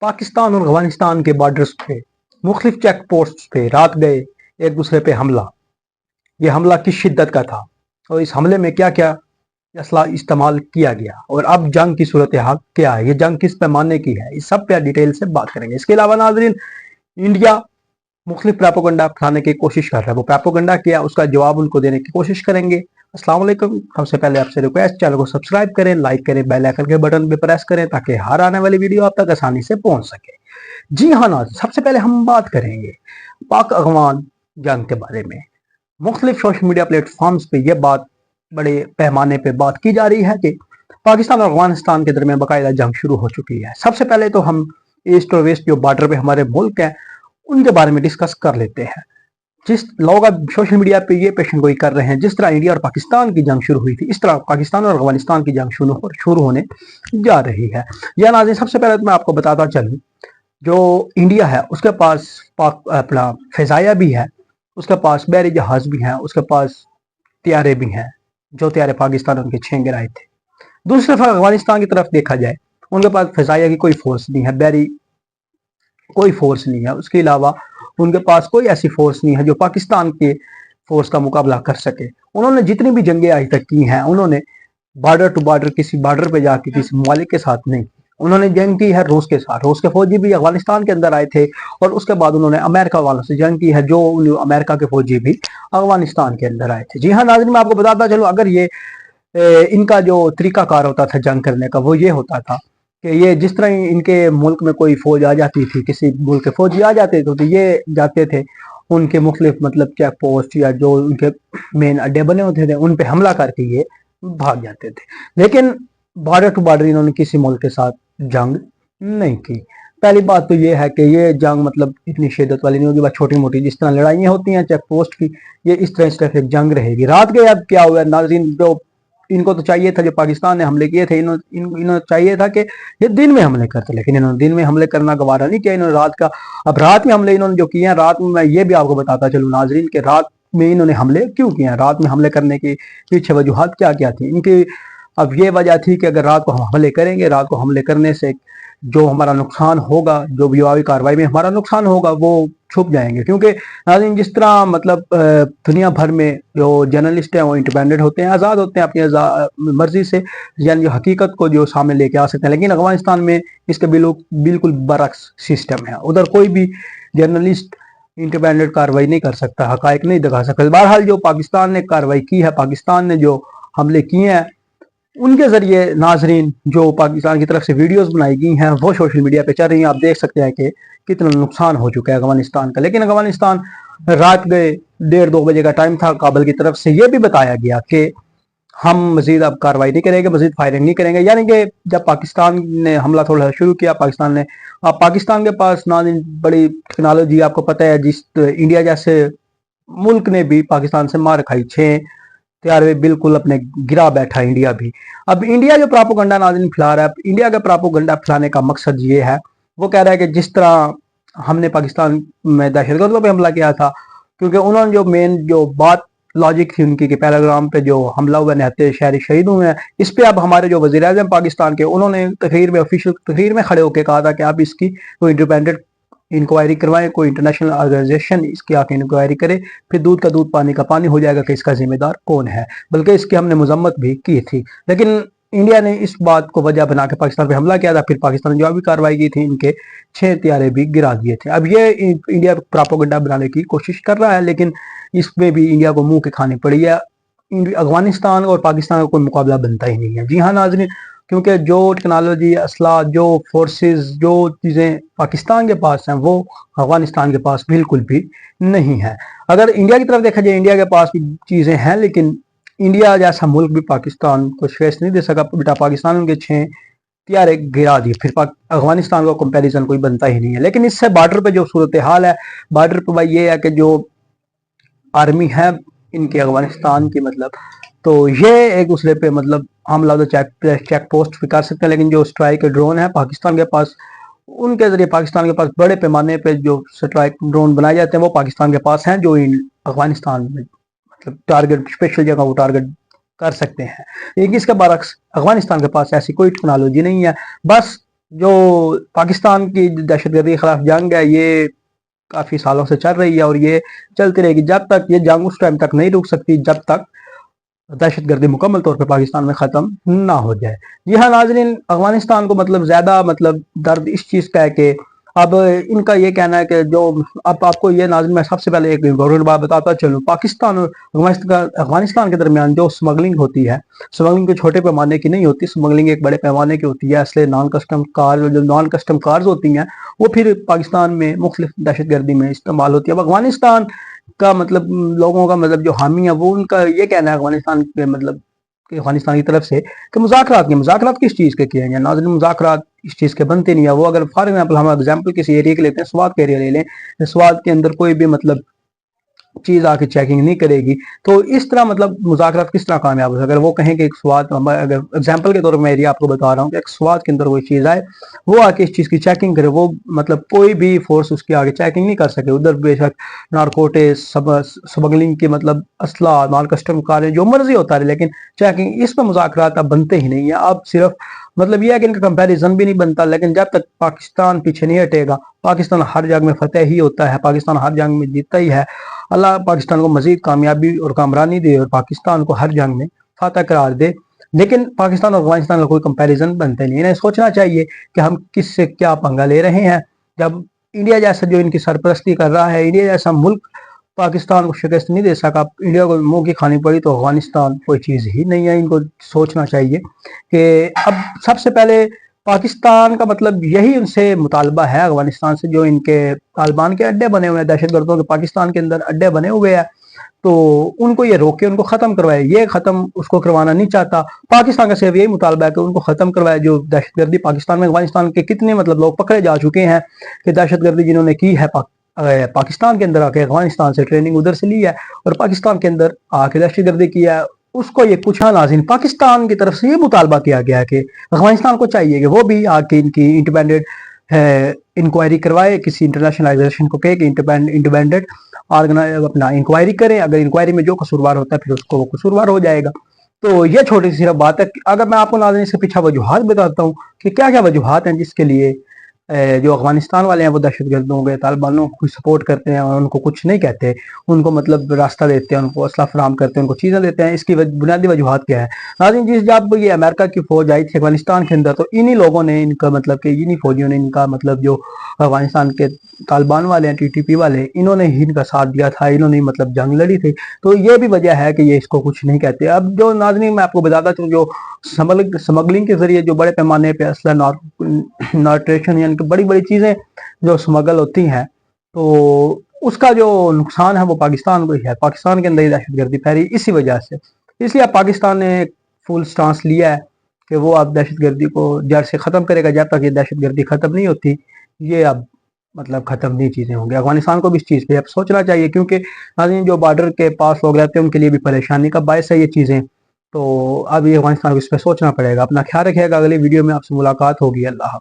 पाकिस्तान और अफगानिस्तान के बॉर्डर्स पे मुख्तलिफ चेक पोस्ट पे रात गए एक दूसरे पे हमला। ये हमला किस शिद्दत का था और इस हमले में क्या क्या असला इस्तेमाल किया गया और अब जंग की सूरत हाल क्या है, ये जंग किस पैमाने की है, इस सब पे डिटेल से बात करेंगे। इसके अलावा नाज़रीन, इंडिया मुख्तलिफ प्रोपेगेंडा फैलाने की कोशिश कर रहा है, वो प्रोपेगेंडा किया उसका जवाब उनको देने की कोशिश करेंगे। अस्सलाम वालेकुम। सबसे पहले आपसे रिक्वेस्ट, चैनल को सब्सक्राइब करें, लाइक करें, बेल आइकन के बटन पे प्रेस करें ताकि हर आने वाली वीडियो आप तक आसानी से पहुंच सके। जी हाँ नाज़रीन, सबसे पहले हम बात करेंगे पाक अफगान जंग के बारे में। मुख्तलिफ सोशल मीडिया प्लेटफॉर्म्स पे यह बात बड़े पैमाने पे बात की जा रही है कि पाकिस्तान और अफगानिस्तान के दरमियान बाकायदा जंग शुरू हो चुकी है। सबसे पहले तो हम ईस्ट और वेस्ट जो बॉर्डर पे हमारे मुल्क हैं उनके बारे में डिस्कस कर लेते हैं। जिस लोग अब सोशल मीडिया पे ये पेशन गोई कर रहे हैं, जिस तरह इंडिया और पाकिस्तान की जंग शुरू हुई थी, इस तरह पाकिस्तान और अफगानिस्तान की जंग शुरू होने जा रही है। या नाज़रीन, सबसे पहले तो मैं आपको बताता चलूं, जो इंडिया है उसके पास अपना फ़िज़ाया भी है, उसके पास बहरी जहाज भी हैं, उसके पास त्यारे भी हैं। जो त्यारे पाकिस्तान उनके 6 गिराए थे। दूसरी तरफ अफगानिस्तान की तरफ देखा जाए, उनके पास फ़िज़ाया की कोई फोर्स नहीं है, बहरी कोई फोर्स नहीं है, उसके अलावा उनके पास कोई ऐसी फोर्स नहीं है जो पाकिस्तान के फोर्स का मुकाबला कर सके। उन्होंने जितनी भी जंगें आज तक की हैं, उन्होंने बॉर्डर टू बॉर्डर किसी बॉर्डर पे जाके किसी ममालिक के साथ नहीं, उन्होंने जंग की है रूस के साथ। रूस के फौजी भी अफगानिस्तान के अंदर आए थे और उसके बाद उन्होंने अमेरिका वालों से जंग की है, जो अमेरिका के फौजी भी अफगानिस्तान के अंदर आए थे। जी हाँ नाज़रीन, मैं आपको बताता चलूँ, अगर ये इनका जो तरीकाकार होता था जंग करने का, वो ये होता था कि ये जिस तरह इनके मुल्क में कोई फौज आ जाती थी, किसी मुल्क के फौजी आ जाते थे तो ये जाते थे उनके मुख्तलिफ मतलब चेक पोस्ट या जो उनके मेन अड्डे बने होते थे उन पे हमला करके ये भाग जाते थे। लेकिन बॉर्डर टू बॉर्डर इन्होंने किसी मुल्क के साथ जंग नहीं की। पहली बात तो ये है कि ये जंग मतलब इतनी शिद्दत वाली नहीं होगी, बस छोटी मोटी जिस तरह लड़ाइयाँ होती हैं चेक पोस्ट की, ये इस तरह एक जंग रहेगी। रात गए अब क्या हुआ नाज़रीन, जो इनको तो चाहिए था, जो पाकिस्तान ने हमले किए थे, इन्होंने चाहिए था कि ये दिन में हमले करते, लेकिन इन्होंने दिन में हमले करना गवारा नहीं किया, इन्होंने रात का। अब रात में हमले इन्होंने जो किए हैं, रात में मैं ये भी आपको बताता चलूँ नाजरीन कि रात में इन्होंने हमले क्यों किए हैं, रात में हमले करने की पीछे वजूहत क्या क्या थी इनकी। अब ये वजह थी कि अगर रात को हम हमले करेंगे, रात को हमले करने से जो हमारा नुकसान होगा, जो भी कार्रवाई में हमारा नुकसान होगा, वो छुप जाएंगे। क्योंकि नाज़रीन, जिस तरह मतलब दुनिया भर में जो जर्नलिस्ट हैं वो इंडिपेंडेंट होते हैं, आज़ाद होते हैं अपनी मर्जी से, यानी जो हकीकत को जो सामने लेके आ सकते हैं। लेकिन अफगानिस्तान में इसके बिल्कुल बरक्स सिस्टम है, उधर कोई भी जर्नलिस्ट इंडिपेंडेंट कार्रवाई नहीं कर सकता, हकायक नहीं दिखा सकता। बहरहाल जो पाकिस्तान ने कार्रवाई की है, पाकिस्तान ने जो हमले किए हैं, उनके जरिए नाजरीन जो पाकिस्तान की तरफ से वीडियोस बनाई गई हैं वो सोशल मीडिया पे चल रही हैं। आप देख सकते हैं कि कितना नुकसान हो चुका है अफगानिस्तान का। लेकिन अफगानिस्तान रात गए 1:30-2 बजे का टाइम था, काबुल की तरफ से ये भी बताया गया कि हम मजीद अब कार्रवाई नहीं करेंगे, मजीद फायरिंग नहीं करेंगे। यानी कि जब पाकिस्तान ने हमला थोड़ा शुरू किया, पाकिस्तान के पास नाज़रीन बड़ी टेक्नोलॉजी, आपको पता है, जिस इंडिया जैसे मुल्क ने भी पाकिस्तान से मार खाई, 6 त्यारे बिल्कुल अपने गिरा बैठा इंडिया भी। अब इंडिया जो प्रोपेगेंडा नाज़रीन फैला रहा है, इंडिया का प्रोपेगेंडा फैलाने का मकसद ये है, वो कह रहा है कि जिस तरह हमने पाकिस्तान में दहशतगर्दों पे हमला किया था, क्योंकि उन्होंने जो मेन जो बात लॉजिक थी उनकी कि पहलगाम पे जो हमला हुआ, निहत्ते शहरी शहीद हुए हैं, इस पे अब हमारे जो वज़ीर आज़म पाकिस्तान के, उन्होंने तकरीर में ऑफिशियल तकरीर में खड़े होकर कहा था कि आप इसकी कोई इंडिपेंडेंट इंक्वायरी करवाएं, कोई इंटरनेशनल ऑर्गेनाइजेशन इसकी आके इंक्वायरी करे, फिर दूध का दूध पानी का पानी हो जाएगा कि इसका जिम्मेदार कौन है। बल्कि इसकी हमने मजम्मत भी की थी, लेकिन इंडिया ने इस बात को वजह बना के पाकिस्तान पे हमला किया था। फिर पाकिस्तान ने जो भी कार्रवाई की थी, इनके 6 त्यारे भी गिरा दिए थे। अब ये इंडिया प्रोपेगेंडा बनाने की कोशिश कर रहा है, लेकिन इसमें भी इंडिया को मुंह की खानी पड़ी है। अफगानिस्तान और पाकिस्तान का कोई मुकाबला बनता ही नहीं है। जी हाँ नाज़रीन, क्योंकि जो टेक्नोलॉजी, असला, जो फोर्सेस, जो चीज़ें पाकिस्तान के पास हैं वो अफगानिस्तान के पास बिल्कुल भी नहीं है। अगर इंडिया की तरफ देखा जाए, इंडिया के पास भी चीज़ें हैं, लेकिन इंडिया जैसा मुल्क भी पाकिस्तान को शिकस्त नहीं दे सका। बेटा पाकिस्तान उनके 6 त्यारे गिरा दिए, फिर अफगानिस्तान का कंपैरिजन कोई बनता ही नहीं है। लेकिन इससे बॉर्डर पे जो सूरत हाल है, बॉर्डर पे भाई ये है कि जो आर्मी है इनके अफगानिस्तान की, मतलब तो ये एक दूसरे पे मतलब हमला तो चेक पोस्ट भी कर सकते हैं, लेकिन जो स्ट्राइक ड्रोन है पाकिस्तान के पास, उनके जरिए पाकिस्तान के पास बड़े पैमाने पे जो स्ट्राइक ड्रोन बनाए जाते हैं वो पाकिस्तान के पास हैं, जो अफगानिस्तान में मतलब टारगेट, स्पेशल जगह को टारगेट कर सकते हैं। लेकिन इसके बरक्स अफगानिस्तान के पास ऐसी कोई टेक्नोलॉजी नहीं है। बस जो पाकिस्तान की दहशतगर्दी के खिलाफ जंग है ये काफ़ी सालों से चल रही है और ये चलती रहेगी जब तक ये जंग उस टाइम तक नहीं रुक सकती जब तक दहशतगर्दी मुकम्मल तौर पे पाकिस्तान में ख़त्म ना हो जाए। जी हाँ नाज़रीन, अफगानिस्तान को मतलब ज़्यादा मतलब दर्द इस चीज़ का है कि अब इनका ये कहना है कि जो अब आपको ये नाज़रीन मैं सबसे पहले एक इम्पोर्टेंट बात बताता चलूँ, पाकिस्तान और अफगानिस्तान के दरमियान जो स्मगलिंग होती है, स्मगलिंग को छोटे पैमाने की नहीं होती, स्मगलिंग एक बड़े पैमाने की होती है। इसलिए नॉन कस्टम कार जो नॉन कस्टम कार्स होती हैं वो फिर पाकिस्तान में मुख्तलिफ दहशतगर्दी में इस्तेमाल होती है। अब अफगानिस्तान का मतलब लोगों का मतलब जो हामी है वो उनका ये कहना है अफगानिस्तान के मतलब कि अफगानिस्तान की तरफ से कि मुज़ाकरात किस चीज़ के किए हैं नाज़रीन, मुज़ाकरात इस चीज़ के बनते नहीं है। वो अगर फॉर एग्जाम्पल हम एग्जाम्पल किसी एरिया के लेते हैं, स्वात का एरिया ले लें, स्वात के अंदर कोई भी मतलब चीज़ आके चेकिंग नहीं करेगी तो इस तरह मतलब मुज़ाकरात किस तरह कामयाब हो। अगर वो कहें कि एक स्वाद, अगर एग्जांपल के तौर पर मैं एरिया आपको बता रहा हूँ कि एक स्वाद के अंदर कोई चीज़ आए, वो आके इस चीज़ की चेकिंग करे, वो मतलब कोई भी फोर्स उसकी आगे चेकिंग नहीं कर सके। उधर बेशक नारकोटे स्मगलिंग की मतलब असला नॉन कस्टम कारें जो मर्जी होता है, लेकिन चेकिंग इसमें मुज़ाकरात अब बनते ही नहीं है। अब सिर्फ मतलब यह है कि इनका कंपैरिजन भी नहीं बनता। लेकिन जब तक पाकिस्तान पीछे नहीं हटेगा, पाकिस्तान हर जंग में फतेह ही होता है, पाकिस्तान हर जंग में जीतता ही है। अल्लाह पाकिस्तान को मजीद कामयाबी और कामरानी दे और पाकिस्तान को हर जंग में फातह करार दे। लेकिन पाकिस्तान और अफगानिस्तान का कोई कंपैरिजन बनते नहीं। इन्हें सोचना चाहिए कि हम किससे क्या पंगा ले रहे हैं। जब इंडिया जैसा जो इनकी सरपरस्ती कर रहा है, इंडिया जैसा मुल्क पाकिस्तान को शिकस्त नहीं दे सका, इंडिया को मुंह की खानी पड़ी, तो अफगानिस्तान कोई चीज़ ही नहीं है। इनको सोचना चाहिए कि अब सबसे पहले पाकिस्तान का मतलब यही उनसे मुतालबा है अफगानिस्तान से, जो इनके तालिबान के अड्डे बने हुए हैं, दहशतगर्दों के पाकिस्तान के अंदर अड्डे बने हुए हैं, तो उनको ये रोके, उनको ख़त्म करवाए। ये ख़त्म उसको करवाना नहीं चाहता। पाकिस्तान का सिर्फ यही मुतालबा है कि उनको ख़त्म करवाए। जो दहशतगर्दी पाकिस्तान में, अफगानिस्तान के कितने मतलब लोग पकड़े जा चुके हैं कि दहशतगर्दी जिन्होंने की है पाकिस्तान के अंदर आके, अफगानिस्तान से ट्रेनिंग उधर से ली है और पाकिस्तान के अंदर आके दहशतगर्दी की है, उसको ये पूछा नाज़रीन पाकिस्तान की तरफ से ये मुतालबा किया गया कि अफगानिस्तान को चाहिए कि वो भी आके इनकी इंडिपेंडेंट इंक्वायरी करवाए, किसी इंटरनेशनल ऑर्गेनाइजेशन को कहे कि इंडिपेंडेंट अपना इंक्वायरी करें। अगर इंक्वायरी में जो कसूरवार होता है फिर उसको वो कसूरवार हो जाएगा। तो ये छोटी सी सिर्फ बात है। अगर मैं आपको नाज़रीन इसके पीछे वजूहात बताता हूँ कि क्या क्या वजूहात हैं जिसके लिए जो अफगानिस्तान वाले हैं वो दहशतगर्दों के तालिबानों को सपोर्ट करते हैं और उनको कुछ नहीं कहते, उनको मतलब रास्ता देते हैं, उनको असला फराम करते हैं, उनको चीज़ें देते हैं। इसकी बुनियादी वजूहात क्या है नाज़रीन? जिस जब ये अमेरिका की फौज आई थी अफगानिस्तान के अंदर, तो इन्हीं लोगों ने इनका मतलब कि इन्हीं फौजियों ने इनका मतलब जो अफगानिस्तान के तालिबान वाले हैं, TTP वाले, इन्होंने ही इनका साथ दिया था, इन्होंने मतलब जंग लड़ी थी। तो ये भी वजह है कि ये इसको कुछ नहीं कहते। अब जो नाज़रीन मैं आपको बताता हूँ, जो स्मगलिंग के जरिए जो बड़े पैमाने पे असला नार्ट्रेशन यानी कि बड़ी बड़ी चीज़ें जो स्मगल होती हैं, तो उसका जो नुकसान है वो पाकिस्तान को ही है। पाकिस्तान के अंदर ही दहशतगर्दी फैली इसी वजह से। इसलिए अब पाकिस्तान ने फुल स्टांस लिया है कि वो अब दहशतगर्दी को जड़ से ख़त्म करेगा। जब तक ये दहशतगर्दी ख़त्म नहीं होती, ये अब मतलब ख़त्म नहीं चीज़ें होंगी। अफगानिस्तान को भी इस चीज़ पे अब सोचना चाहिए, क्योंकि नाज़रीन जो बॉर्डर के पास लोग रहते हैं उनके लिए भी परेशानी का बायस है ये चीज़ें। तो अब ये अफगानिस्तान को इस पर सोचना पड़ेगा। अपना ख्याल रखिएगा। अगली वीडियो में आपसे मुलाकात होगी। अल्लाह।